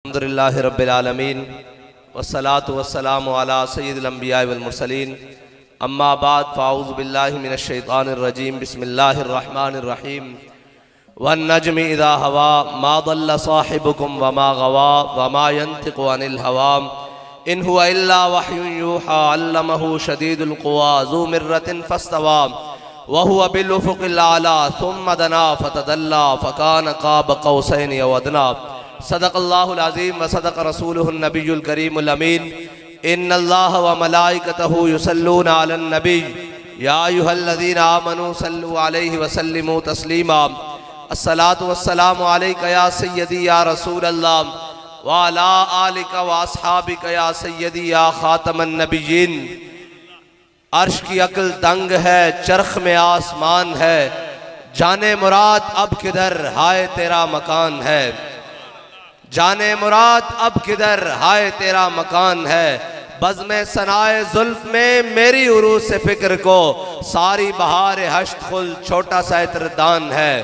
الحمدللہ رب العالمین والصلاة والسلام علی سید الانبیاء والمرسلین اما بعد فاعوذ باللہ من الشیطان الرجیم بسم اللہ الرحمن الرحیم والنجم اذا ہوا ما ضل صاحبکم وما غوا وما ينطق عن الهوى ان هو الا وحی یوحى علمہ شدید القوى ذو مرۃ فاستوى وهو بالافق الاعلی ثم دنا فتدلى فكان قاب قوسین او ادنی صدق اللہ العظیم وصدق رسولہ النبی الکریم الامین ان اللہ وملائکتہ یصلون علی النبی یا ایہا الذین آمنوا صلوا علیہ وسلموا تسلیما الصلاة والسلام علیکہ یا سیدی یا رسول اللہ وعلی آلکہ واصحابکہ یا سیدی یا خاتم النبیین۔ عرش کی عقل دنگ ہے، چرخ میں آسمان ہے، جانے مراد اب کدھر ہائے تیرا مکان ہے، جانے مراد اب کدھر ہائے تیرا مکان ہے، بزم ثنائے زلف میں میری عروج سے فکر کو ساری بہار ہشت خل چھوٹا سا عطردان ہے،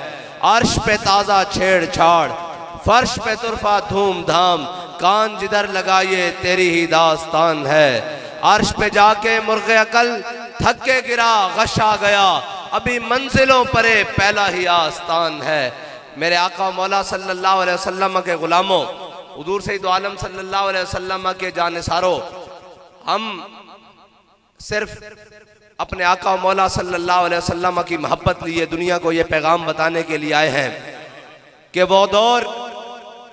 عرش پہ تازہ چھیڑ چھاڑ فرش پہ طرفہ دھوم دھام کان جدھر لگائیے تیری ہی داستان ہے، عرش پہ جا کے مرغ عقل تھک کے گرا غش آ گیا ابھی منزلوں پرے پہلا ہی آستان ہے۔ میرے آقا مولا صلی اللہ علیہ وسلم کے غلاموں، حضور سید عالم صلی اللہ علیہ وسلم کے جانثاروں، ہم صرف اپنے آقا مولا صلی اللہ علیہ وسلم کی محبت لیے دنیا کو یہ پیغام بتانے کے لیے آئے ہیں کہ وہ دور،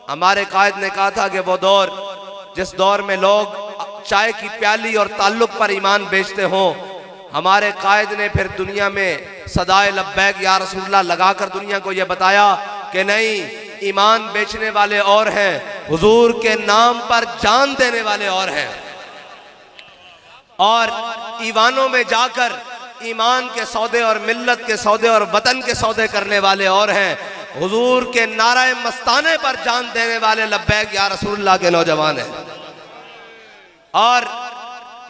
ہمارے قائد نے کہا تھا کہ وہ دور جس دور میں لوگ چائے کی پیالی اور تعلق پر ایمان بیچتے ہوں، ہمارے قائد نے پھر دنیا میں صدائے لبیک یا رسول اللہ لگا کر دنیا کو یہ بتایا کہ نہیں، ایمان بیچنے والے اور ہیں، حضور کے نام پر جان دینے والے اور ہیں، اور ایوانوں میں جا کر ایمان کے سودے اور ملت کے سودے اور وطن کے سودے کرنے والے اور ہیں، حضور کے نعرہ مستانے پر جان دینے والے لبیک یا رسول اللہ کے نوجوان ہیں۔ اور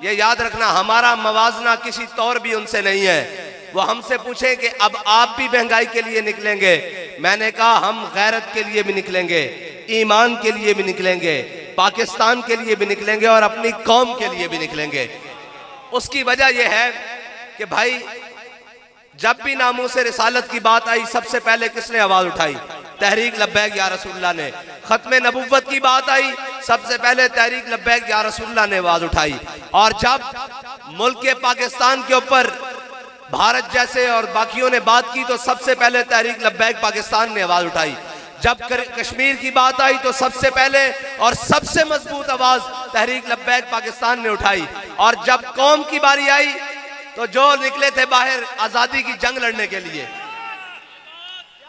یہ یاد رکھنا، ہمارا موازنہ کسی طور بھی ان سے نہیں ہے۔ وہ ہم سے پوچھیں کہ اب آپ بھی مہنگائی کے لیے نکلیں گے، میں نے کہا ہم غیرت کے لیے بھی نکلیں گے، ایمان کے لیے بھی نکلیں گے، پاکستان کے لیے بھی نکلیں گے اور اپنی قوم کے لیے بھی نکلیں گے۔ اس کی وجہ یہ ہے کہ بھائی جب بھی ناموس رسالت کی بات آئی سب سے پہلے کس نے آواز اٹھائی؟ تحریک لبیک یا رسول اللہ نے۔ ختم نبوت کی بات آئی سب سے پہلے تحریک لبیک یا رسول اللہ نے آواز اٹھائی، اور جب ملک پاکستان کے اوپر بھارت جیسے اور باقیوں نے بات کی تو سب سے پہلے تحریک لبیک پاکستان نے آواز اٹھائی، جب کشمیر کی بات آئی تو سب سے پہلے اور سب سے مضبوط آواز تحریک لبیک پاکستان نے اٹھائی، اور جب قوم کی باری آئی تو جو نکلے تھے باہر آزادی کی جنگ لڑنے کے لیے،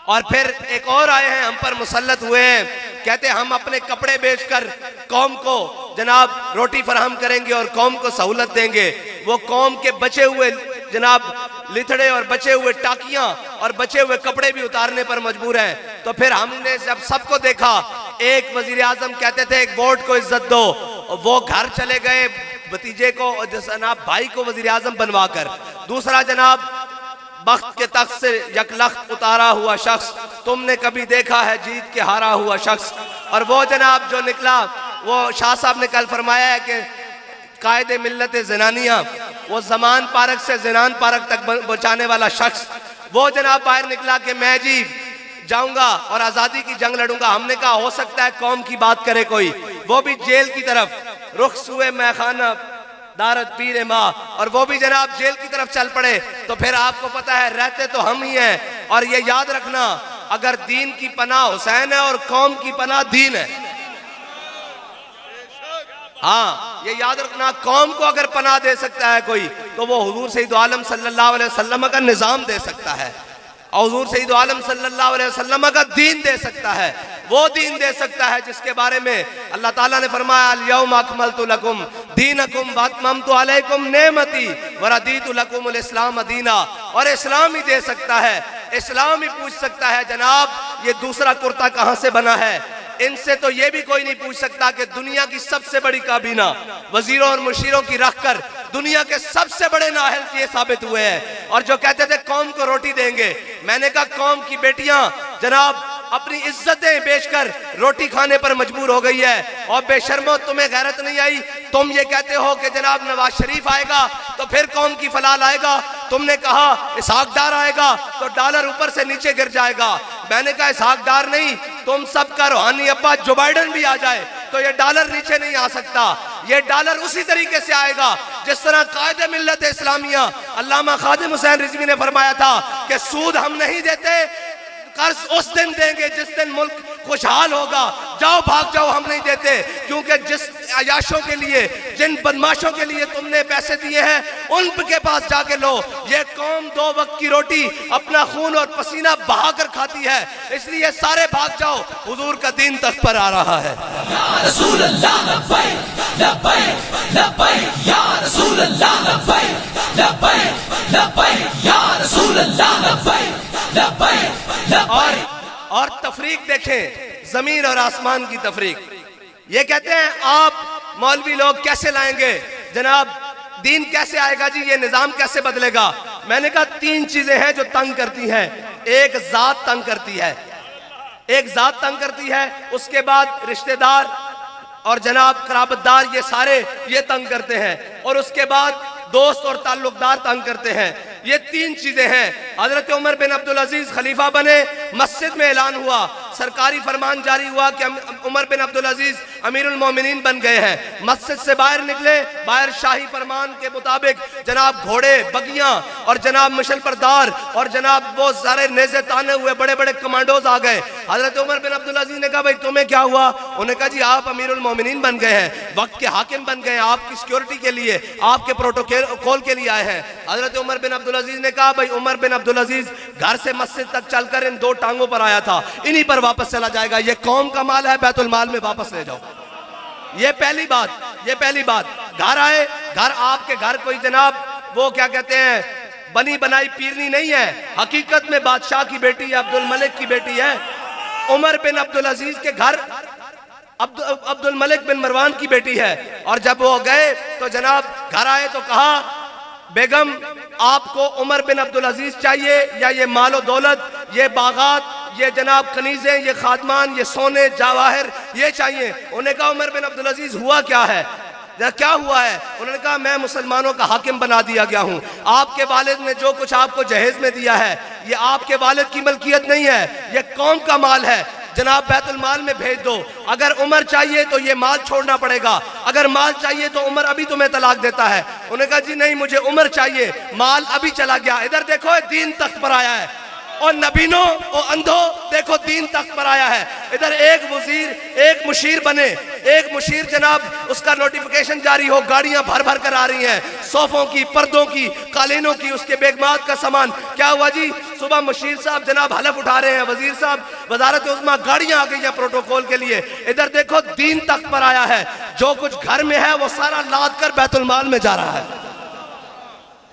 اور پھر ایک اور آئے ہیں ہم پر مسلط ہوئے ہیں، کہتے ہیں ہم اپنے کپڑے بیچ کر قوم کو جناب روٹی فراہم کریں گے اور قوم کو سہولت دیں گے۔ وہ قوم کے بچے ہوئے جناب لتھڑے اور بچے ہوئے ٹاکیاں اور بچے ہوئے کپڑے بھی اتارنے پر مجبور ہیں۔ تو پھر ہم نے جب سب کو دیکھا، ایک وزیر اعظم کہتے تھے ایک ووٹ کو عزت دو، وہ گھر چلے گئے بھتیجے کو جناب بھائی کو وزیر اعظم بنوا کر، دوسرا جناب بخت کے تخت سے یک لخت اتارا ہوا شخص، تم نے کبھی دیکھا ہے جیت کے ہارا ہوا شخص، اور وہ جناب جو نکلا، وہ شاہ صاحب نے کل فرمایا ہے کہ قائد ملت زنانیہ، وہ زمان پارک سے زنان پارک تک بچانے والا شخص، وہ جناب باہر نکلا کہ میں جی جاؤں گا اور آزادی کی جنگ لڑوں گا۔ ہم نے کہا ہو سکتا ہے قوم کی بات کرے کوئی، وہ بھی جیل کی طرف رخ سوئے میخانہ دارت پیر ماں، اور وہ بھی جناب جیل کی طرف چل پڑے۔ تو پھر آپ کو پتا ہے رہتے تو ہم ہی ہیں، اور یہ یاد رکھنا اگر دین کی پناہ حسین ہے اور قوم کی پناہ دین ہے، ہاں یہ یاد رکھنا، قوم کو اگر پناہ دے سکتا ہے کوئی تو وہ حضور سید عالم صلی اللہ علیہ وسلم کا نظام دے سکتا ہے، اور حضور سید عالم صلی اللہ علیہ وسلم کا دین دے سکتا ہے، وہ دین دے سکتا ہے جس کے بارے میں اللہ تعالیٰ نے فرمایا الیوم اکملت لکم دینکم واتممت علیکم نعمتی وردیت لکم الاسلام دینا، اور اسلام ہی دے سکتا ہے۔ اسلام ہی پوچھ سکتا ہے جناب یہ دوسرا کرتا کہاں سے بنا ہے، ان سے تو یہ بھی کوئی نہیں پوچھ سکتا کہ دنیا کی سب سے بڑی کابینہ وزیروں اور مشیروں کی رکھ کر دنیا کے سب سے بڑے نااہل یہ ثابت ہوئے ہیں، اور جو کہتے تھے قوم کو روٹی دیں گے، میں نے کہا قوم کی بیٹیاں جناب اپنی عزتیں بیچ کر روٹی کھانے پر مجبور ہو گئی ہے. اور بے شرمو تمہیں غیرت نہیں آئی؟ تم یہ کہتے ہو کہ جناب نواز شریف آئے گا تو پھر قوم کی فلاح لائے گا. تم نے کہا اسحاق ڈار آئے گا تو ڈالر اوپر سے نیچے گر جائے گا. میں نے کہا اسحاق ڈار نہیں، تم سب کا روحانی ابا جو بائیڈن بھی آ جائے تو یہ ڈالر نیچے نہیں آ سکتا. یہ ڈالر اسی طریقے سے آئے گا جس طرح قائد ملت اسلامیہ علامہ خادم حسین رضوی نے فرمایا تھا کہ سود ہم نہیں دیتے، قرض اس دن دیں گے جس دن ملک خوشحال ہوگا. جاؤ بھاگ جاؤ، ہم نہیں دیتے. کیونکہ جس عیاشوں کے لیے، جن بدماشوں کے لیے تم نے پیسے دیے ہیں ان کے پاس جا کے لو. یہ قوم 2 وقت کی روٹی اپنا خون اور پسینہ بہا کر کھاتی ہے، اس لیے سارے بھاگ جاؤ، حضور کا دین تخت پر آ رہا ہے. یا رسول اللہ لبیک لبیک لبیک، یا رسول اللہ لبیک لبیک لبیک، یا رسول اللہ لبیک لبیک لبیک. اور تفریق دیکھیں، زمین اور آسمان کی تفریق. یہ کہتے ہیں آپ مولوی لوگ کیسے لائیں گے جناب، دین کیسے آئے گا جی، یہ نظام کیسے بدلے گا؟ میں نے کہا 3 چیزیں ہیں جو تنگ کرتی ہیں. ایک ذات تنگ کرتی ہے، ایک ذات تنگ کرتی ہے، اس کے بعد رشتہ دار اور جناب قرابت دار یہ سارے یہ تنگ کرتے ہیں، اور اس کے بعد دوست اور تعلق دار تنگ کرتے ہیں. یہ 3 چیزیں ہیں. حضرت عمر بن عبدالعزیز خلیفہ بنے، مسجد میں اعلان ہوا، سرکاری فرمان جاری ہوا کہ عمر بن عبدالعزیز امیر المومنین بن گئے ہیں. مسجد سے باہر نکلے، باہر شاہی فرمان کے مطابق جناب گھوڑے، بگیاں اور جناب مشل پردار اور جناب وہ سارے نیزے تانے ہوئے بڑے بڑے کمانڈوز آ گئے. حضرت عمر بن عبدالعزیز نے کہا بھائی تمہیں کیا ہوا؟ انہوں نے کہا جی آپ امیر المومنین بن گئے ہیں، وقت کے حاکم بن گئے ہیں، آپ کی سیکیورٹی کے لیے، آپ کے پروٹوکول کے لیے آئے ہیں. حضرت عمر بن عبدالعزیز نے کہا بھائی عمر بن عبدالعزیز گھر سے مسجد تک چل کر ان 2 ٹانگوں پر آیا تھا، انہی پر واپس چلا جائے گا. یہ قوم کا مال ہے، بیت المال میں واپس لے جاؤ. یہ پہلی بات. گھر آئے، گھر آپ کے گھر کوئی جناب وہ کیا کہتے ہیں بنی بنائی پیرنی نہیں ہے، حقیقت میں بادشاہ کی بیٹی ہے، عبد الملک کی بیٹی ہے. عمر بن عبدالعزیز کے گھر عبد الملک بن مروان کی بیٹی ہے. اور جب وہ گئے تو جناب گھر آئے تو کہا بیگم آپ کو عمر بن عبدالعزیز چاہیے یا یہ مال و دولت، یہ باغات، یہ جناب کنیزیں، یہ خادمان، یہ سونے جواہر یہ چاہیے؟ انہوں نے کہا عمر بن عبدالعزیز ہوا کیا ہے؟ کیا ہوا ہے؟ انہوں نے کہا میں مسلمانوں کا حاکم بنا دیا گیا ہوں. آپ کے والد نے جو کچھ آپ کو جہیز میں دیا ہے یہ آپ کے والد کی ملکیت نہیں ہے، یہ قوم کا مال ہے. جناب بیت المال میں بھیج دو. اگر عمر چاہیے تو یہ مال چھوڑنا پڑے گا، اگر مال چاہیے تو عمر ابھی تمہیں طلاق دیتا ہے. انہوں نے کہا جی نہیں مجھے عمر چاہیے، مال ابھی چلا گیا. ادھر دیکھو دین تخت پر آیا ہے، اور نبینوں اور اندھو دیکھو دین تخت پر آیا ہے. ادھر ایک وزیر، ایک مشیر بنے، ایک مشیر جناب اس کا نوٹیفیکیشن جاری ہو، گاڑیاں بھر بھر کر آ رہی ہیں، صوفوں کی، پردوں کی، قالینوں کی، اس کے بیگمات کا سامان. کیا ہوا جی؟ صبح مشیر صاحب جناب حلف اٹھا رہے ہیں، وزیر صاحب وزارت عظمیٰ، گاڑیاں آ گئی ہیں پروٹوکول کے لیے. ادھر دیکھو دین تخت پر آیا ہے، جو کچھ گھر میں ہے وہ سارا لاد کر بیت المال میں جا رہا ہے.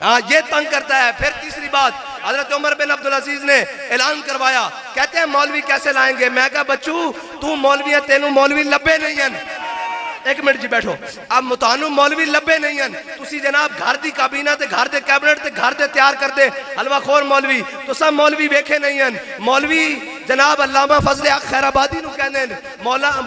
ہاں یہ تنگ کرتا ہے. پھر تیسری بات، حضرت عمر بن عبدالعزیز نے اعلان کروایا، کہتے ہیں مولوی کیسے لائیں گے؟ میں کہا بچو تو مولوی ہے، تینوں مولوی لبے نہیں ہیں. ایک منٹ جی بیٹھو. اب متانو مولوی لبے نہیں ہیں، تسی جناب گھر دی کابینہ تے گھر دے کیبنٹ تے گھر دے تیار کر دے حلوہ خور مولوی، تو سب مولوی ویکھے نہیں ہیں. مولوی جناب علامہ فضل حق خیر آبادی نو کہندے ہیں،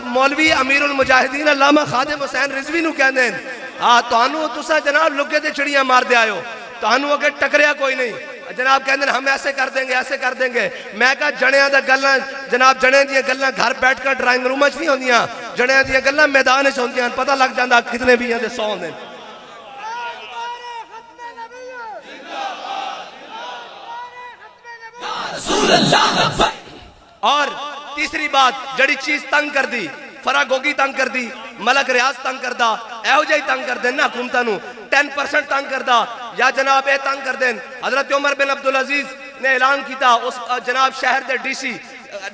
مولوی امیر المجاہدین علامہ خادم حسین رضوی نو کہندے ہیں. ہاں تانوں تسا جناب لگے تے چڑیاں مار دے آئے ہو، تانوں اگر ٹکریا کوئی نہیں. جناب کہندے ہم ایسے کر دیں گے، ایسے کر دیں گے. میں کہا جڑیاں دا گلاں جناب جڑیاں دی گلاں گھر بیٹھ کر ڈرائنگ روم وچ نہیں ہوندیاں، جڑیاں دی گلاں میدان وچ ہوندیاں، پتہ لگ جاندا کتنے بھی ہیں تے 100 ہیں. اور تیسری بات جڑی چیز تنگ کر دی، فرا گوگی تنگ کر دی، ملک ریاض تنگ کر دا، ایہو جائی تنگ کر دین نا حکومتاں نو 10% تنگ کر دا، یا جناب اے تنگ کر دین. حضرت عمر بن عبدالعزیز نے اعلان کیتا اس جناب شہر دے ڈی سی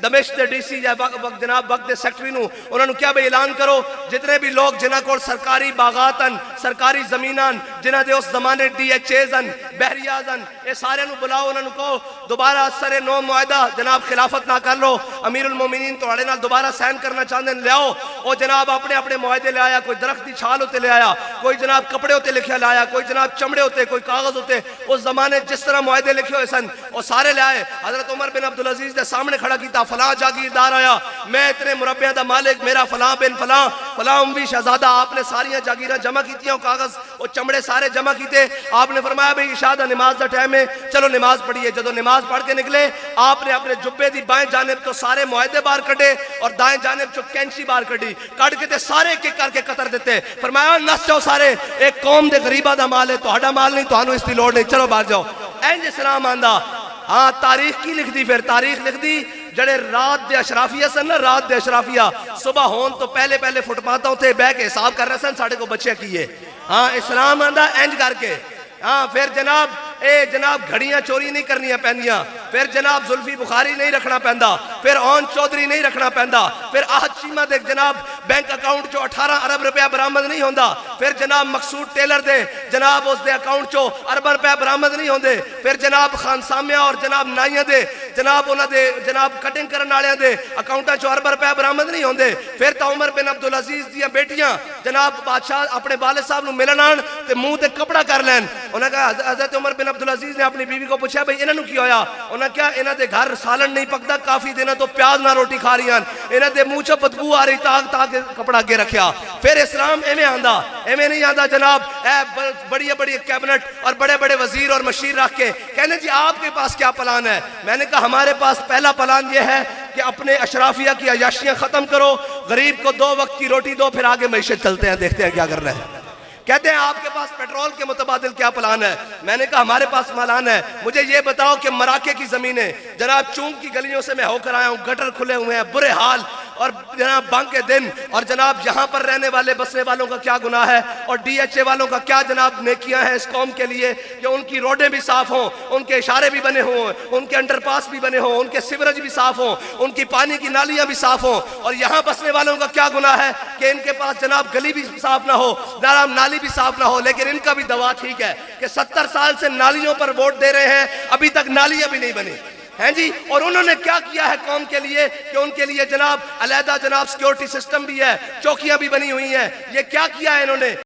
دمشق دے ڈی سی یا جناب وقت دے سیکٹری نو، انہوں نے کیا بھئی اعلان کرو جتنے بھی لوگ جنہ کو سرکاری باغاتن، سرکاری زمینان، جنہ دے اس زمانے ڈی ایچ ایزن، بحریازن، اے سارے نو بلاؤ، انہوں نے کہو دوبارہ سر نو معاہدہ جناب خلافت نہ کر لو، امیر المومنین تو اڑے نال دوبارہ سین کرنا چاہتے ہیں، لے آؤ. او جناب اپنے اپنے معاہدے لے آیا، کوئی درخت دی چھال ہوتے لے آیا، کوئی جناب کپڑے ہوتے لکھے لے آیا، کوئی جناب چمڑے ہوتے، کوئی کاغذ ہوتے، اس زمانے جس طرح معاہدے لکھے ہوئے سن وہ سارے لے آئے. حضرت عمر بن عبدالعزیز نے سامنے کھڑا کیتا، کہتا فلاں جاگیردار آیا، میں اتنے مربع دا مالک، میرا فلاں بن فلاں فلاں اموی شہزادہ. آپ نے ساریاں جاگیراں جمع کیتیاں، کاغذ وہ چمڑے سارے جمع کیتے. آپ نے فرمایا بھئی عشاء دا نماز دا ٹائم ہے، چلو نماز پڑھیے. جدو نماز پڑھ کے نکلے آپ نے اپنے جبے دی بائیں جانب تو سارے معاہدے باہر کٹے اور دائیں جانب جو کینچی باہر کٹی، کٹ کے تے سارے ایک ایک کر کے قطر دیتے. فرمایا نس جاؤ سارے، ایک قوم دے غریبہ دا مال ہے، تہاڈا مال نہیں، تہانوں اس دی لوڑ نہیں، چلو باہر جاؤ. اینج اسلام آندا. ہاں تاریخ کی لکھ دی، پھر تاریخ لکھ دی جڑے رات دے اشرافیہ سن نا، رات دے اشرافیہ صبح ہون تو پہلے پہلے فٹ پاتوں تے بہ کے حساب کر رہے سن ساڑھے کو بچے کیے. ہاں اسلام آندا اینج کر کے. ہاں پھر جناب گھڑیاں چوری نہیں کرنیاں پہنیاں، پھر جناب زلفی بخاری نہیں رکھنا پہندا، پھر اون چودھری نہیں رکھنا پہندا، پھر آہد چیمہ دے جناب بینک اکاؤنٹ جو 18 ارب روپیہ برآمد نہیں ہوندا، پھر جناب مقصود ٹیلر دے جناب اس دے اکاؤنٹ چو ارب روپیہ برآمد نہیں ہوندے، پھر جناب خان سامیہ اور جناب نائیاں دے جناب انہاں دے جناب کٹنگ کرن والےاں دے اکاؤنٹاں چو ارب روپیہ برآمد نہیں ہوندے. پھر تا عمر بن عبدالعزیز دیاں بیٹیاں جناب بادشاہ اپنے والد صاحب نو ملن آن تے منہ تے کپڑا کر لین. انہاں کہا حضرت عمر بن عبدالعزیز نے اپنی بیوی کو پوچھا بھئی انہاں نو کی ہویا؟ انہاں کیا انہاں دے گھر سالن نہیں پکدا، کافی دنوں تو پیاز نہ روٹی کھا رہی ہیں، انہاں دے منہ چوں بدبو آ رہی، تاک کپڑا اگے رکھیا. پھر اسلام ایویں آندا، ایویں نہیں آندا جناب بڑی بڑی کیبنٹ اور بڑے بڑے وزیر اور مشیر رکھ کے کہنے جی آپ کے پاس کیا پلان ہے؟ میں نے کہا ہمارے پاس پہلا پلان یہ ہے کہ اپنے اشرافیہ کی عیاشیاں ختم کرو، غریب کو 2 وقت کی روٹی دو، پھر آگے معیشت چلتے ہیں، دیکھتے ہیں کیا کرنا ہے. کہتے ہیں آپ کے پاس پیٹرول کے متبادل کیا پلان ہے؟ میں نے کہا ہمارے پاس پلان ہے، مجھے یہ بتاؤ کہ مراکے کی زمینیں جناب چونک کی گلیوں سے میں ہو کر آیا ہوں، گٹر کھلے ہوئے ہیں، برے حال، اور جناب بانگ کے دن، اور جناب یہاں پر رہنے والے بسنے والوں کا کیا گناہ ہے اور ڈی ایچ اے والوں کا کیا جناب نیکیاں ہیں اس قوم کے لیے کہ ان کی روڈیں بھی صاف ہوں، ان کے اشارے بھی بنے ہوں، ان کے انڈر پاس بھی بنے ہوں، ان کے سیوریج بھی صاف ہوں، ان کی پانی کی نالیاں بھی صاف ہوں. اور یہاں بسنے والوں کا کیا گناہ ہے کہ ان کے پاس جناب گلی بھی صاف نہ ہو، نالی بھی صاف نہ ہو. لیکن ان کا بھی دوا ٹھیک ہے کہ 70 سال سے نالیوں پر ووٹ دے رہے ہیں، ابھی تک نالیاں بھی نہیں بنی ہیں جی. اور انہوں نے کیا کیا ہے قوم کے لیے کہ ان کے لیے جناب علیحدہ جناب سیکیورٹی سسٹم بھی ہے، چوکیاں بھی بنی ہوئی ہیں. یہ کیا کیا ہے انہوں نے؟